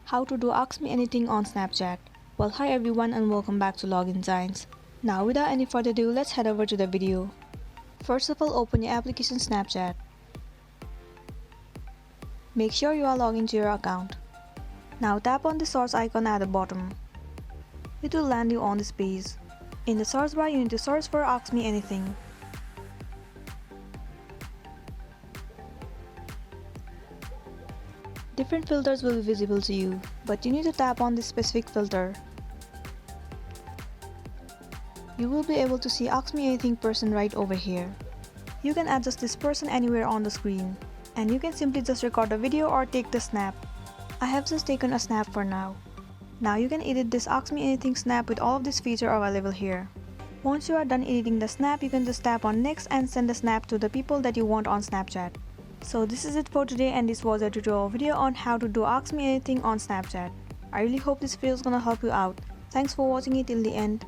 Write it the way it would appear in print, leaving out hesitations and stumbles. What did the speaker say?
How to do Ask Me Anything on Snapchat. Well, hi everyone and welcome back to Login Science. Now without any further ado, let's head over to the video. First of all, open your application Snapchat. Make sure you are logged into your account. Now tap on the source icon at the bottom. It will land you on this page. In the search bar, you need to search for Ask Me Anything. Different filters will be visible to you, but you need to tap on this specific filter. You will be able to see Ask Me Anything person right over here. You can adjust this person anywhere on the screen, and you can simply just record a video or take the snap. I have just taken a snap for now. Now you can edit this Ask Me Anything snap with all of these features available here. Once you are done editing the snap, you can just tap on next and send the snap to the people that you want on Snapchat. So this is it for today, and this was a tutorial video on how to do Ask Me Anything on Snapchat. I really hope this video is gonna help you out. Thanks for watching it till the end.